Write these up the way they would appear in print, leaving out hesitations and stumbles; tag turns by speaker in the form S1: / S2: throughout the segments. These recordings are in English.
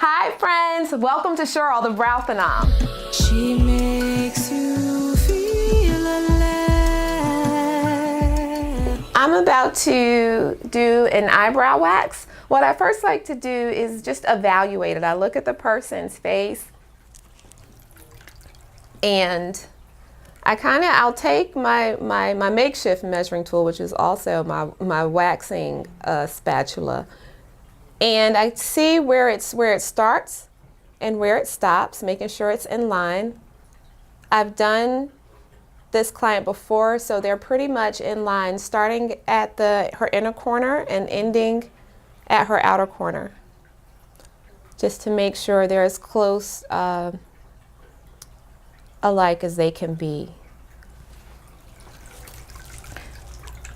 S1: Hi friends, welcome to Sheryl, the brow phenom.
S2: She makes you feel alive.
S1: I'm about to do an eyebrow wax. What I first like to do is just evaluate it. I look at the person's face and I'll take my makeshift measuring tool, which is also my waxing spatula, and I see where it starts and where it stops, making sure it's in line. I've done this client before, so they're pretty much in line, starting at her inner corner and ending at her outer corner, just to make sure they're as close alike as they can be.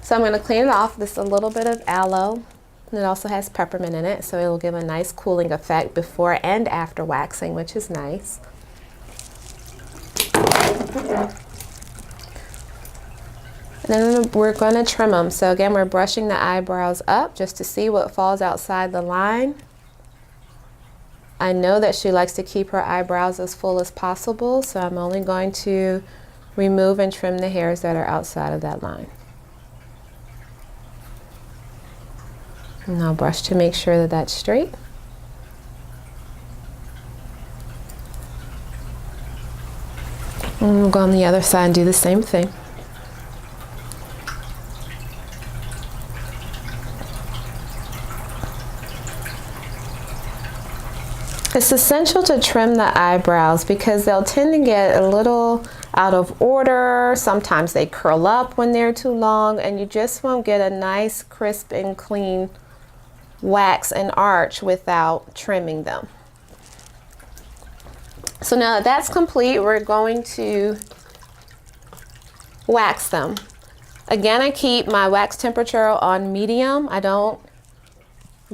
S1: So I'm going to clean it off with a little bit of aloe. And it also has peppermint in it, so it will give a nice cooling effect before and after waxing, which is nice. And then we're going to trim them. So again, we're brushing the eyebrows up just to see what falls outside the line. I know that she likes to keep her eyebrows as full as possible, so I'm only going to remove and trim the hairs that are outside of that line. And I'll brush to make sure that that's straight. And we'll go on the other side and do the same thing. It's essential to trim the eyebrows because they'll tend to get a little out of order. Sometimes they curl up when they're too long, and you just won't get a nice, crisp, and clean wax and arch without trimming them. So now that that's complete, we're going to wax them. Again, I keep my wax temperature on medium. I don't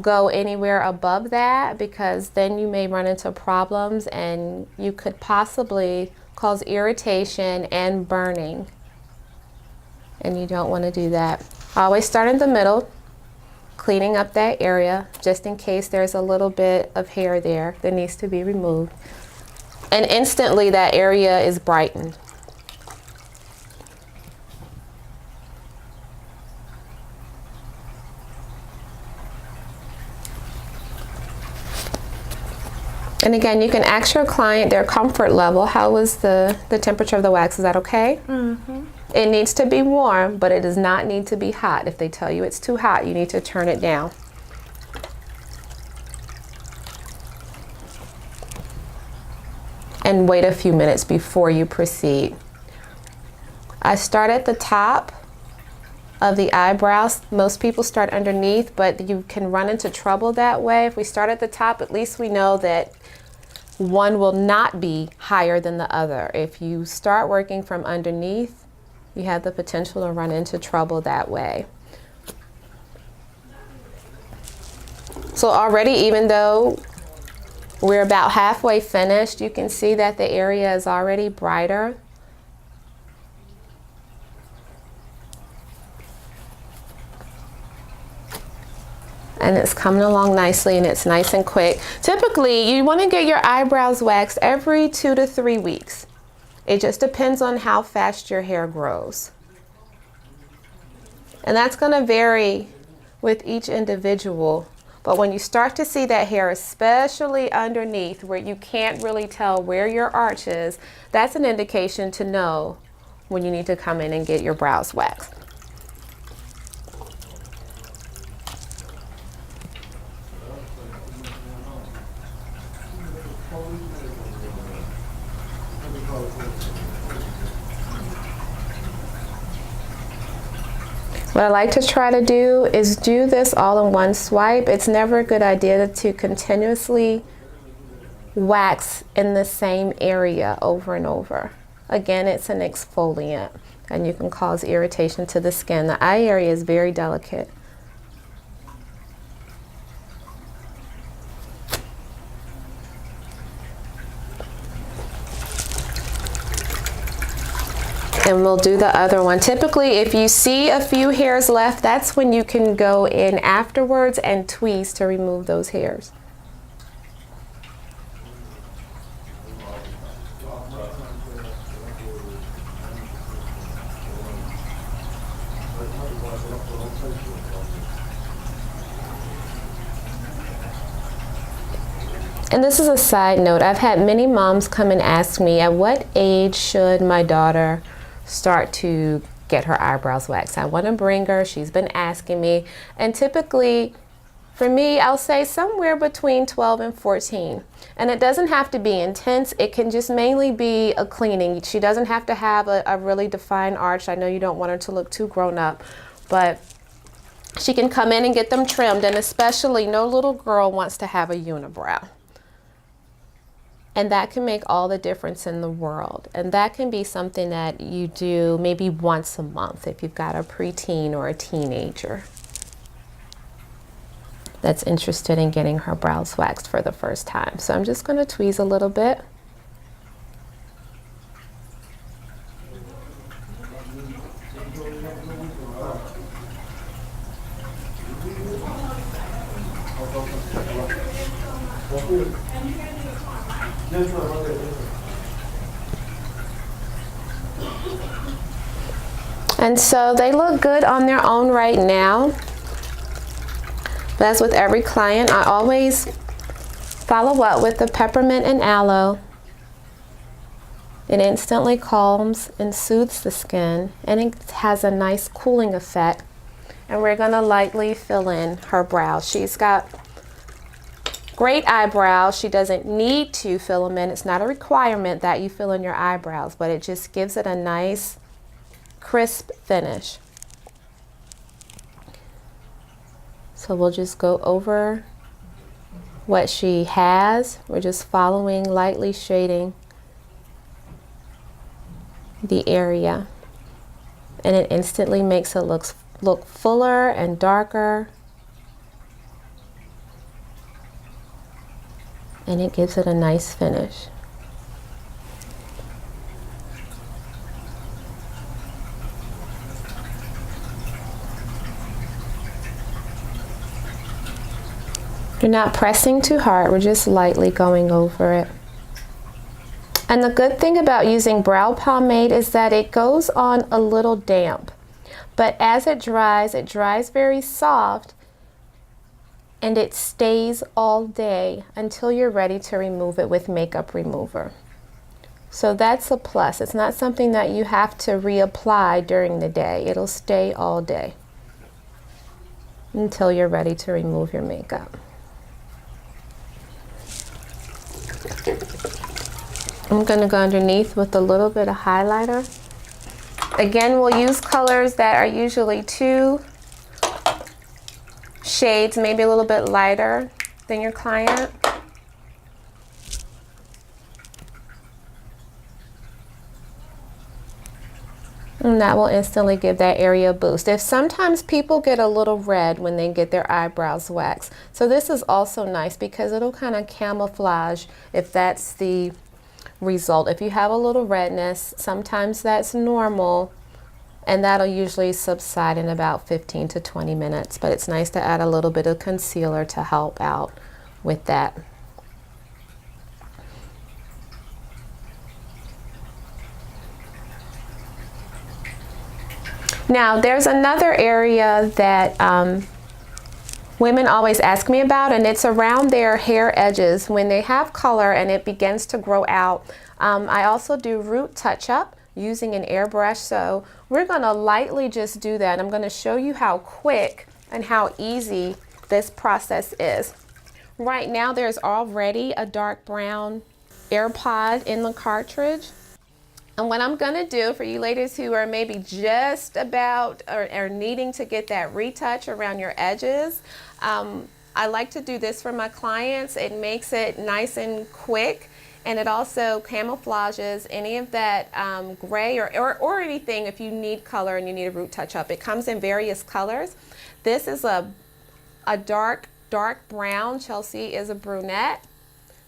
S1: go anywhere above that because then you may run into problems and you could possibly cause irritation and burning, and you don't want to do that. I always start in the middle, cleaning up that area just in case there's a little bit of hair there that needs to be removed. And instantly that area is brightened. And again, you can ask your client their comfort level. How was the temperature of the wax? Is that okay? Mm-hmm. It needs to be warm, but it does not need to be hot. If they tell you it's too hot, you need to turn it down. And wait a few minutes before you proceed. I start at the top of the eyebrows. Most people start underneath, but you can run into trouble that way. If we start at the top, at least we know that one will not be higher than the other. If you start working from underneath, you have the potential to run into trouble that way. So already, even though we're about halfway finished, you can see that the area is already brighter. And it's coming along nicely, and it's nice and quick. Typically, you want to get your eyebrows waxed every 2 to 3 weeks. It just depends on how fast your hair grows. And that's going to vary with each individual. But when you start to see that hair, especially underneath where you can't really tell where your arch is, that's an indication to know when you need to come in and get your brows waxed. What I like to try to do is do this all in one swipe. It's never a good idea to continuously wax in the same area over and over. Again, it's an exfoliant and you can cause irritation to the skin. The eye area is very delicate. And we'll do the other one. Typically, if you see a few hairs left, that's when you can go in afterwards and tweeze to remove those hairs. And this is a side note. I've had many moms come and ask me, at what age should my daughter start to get her eyebrows waxed? I want to bring her. She's been asking me. And typically, for me, I'll say somewhere between 12 and 14. And it doesn't have to be intense. It can just mainly be a cleaning. She doesn't have to have a really defined arch. I know you don't want her to look too grown up, but she can come in and get them trimmed. And especially, no little girl wants to have a unibrow. And that can make all the difference in the world. And that can be something that you do maybe once a month if you've got a preteen or a teenager that's interested in getting her brows waxed for the first time. So I'm just going to tweeze a little bit. And so they look good on their own right now. But as with every client, I always follow up with the peppermint and aloe. It instantly calms and soothes the skin, and it has a nice cooling effect. And we're going to lightly fill in her brows. She's got great eyebrows. She doesn't need to fill them in. It's not a requirement that you fill in your eyebrows, but it just gives it a nice crisp finish. So we'll just go over what she has. We're just following, lightly shading the area, and it instantly makes it look fuller and darker, and it gives it a nice finish. You're not pressing too hard, we're just lightly going over it. And the good thing about using brow pomade is that it goes on a little damp. But as it dries very soft, and it stays all day until you're ready to remove it with makeup remover. So that's a plus. It's not something that you have to reapply during the day. It'll stay all day until you're ready to remove your makeup. I'm going to go underneath with a little bit of highlighter. Again, we'll use colors that are usually 2 shades, maybe a little bit lighter than your client. And that will instantly give that area a boost. If sometimes people get a little red when they get their eyebrows waxed. So this is also nice because it'll kind of camouflage if that's the result. If you have a little redness, sometimes that's normal, and that'll usually subside in about 15 to 20 minutes. But it's nice to add a little bit of concealer to help out with that. Now, there's another area that women always ask me about, and it's around their hair edges when they have color and it begins to grow out. I also do root touch-up using an airbrush, so we're going to lightly just do that. I'm going to show you how quick and how easy this process is. Right now, there's already a dark brown air pod in the cartridge. And what I'm going to do for you ladies who are maybe just about or needing to get that retouch around your edges, I like to do this for my clients. It makes it nice and quick, and it also camouflages any of that gray or anything if you need color and you need a root touch-up. It comes in various colors. This is a dark brown. Chelsea is a brunette.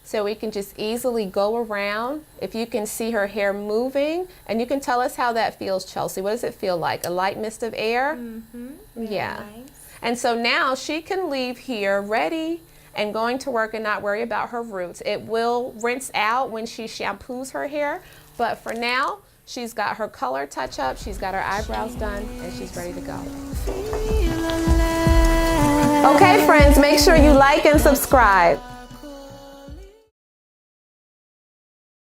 S1: So we can just easily go around. If you can see her hair moving, and you can tell us how that feels, Chelsea. What does it feel like? A light mist of air?
S3: Mm-hmm.
S1: Yeah.
S3: Nice.
S1: And so now she can leave here ready and going to work and not worry about her roots. It will rinse out when she shampoos her hair, but for now, she's got her color touch up, she's got her eyebrows done, and she's ready to go. Okay, friends, make sure you like and subscribe.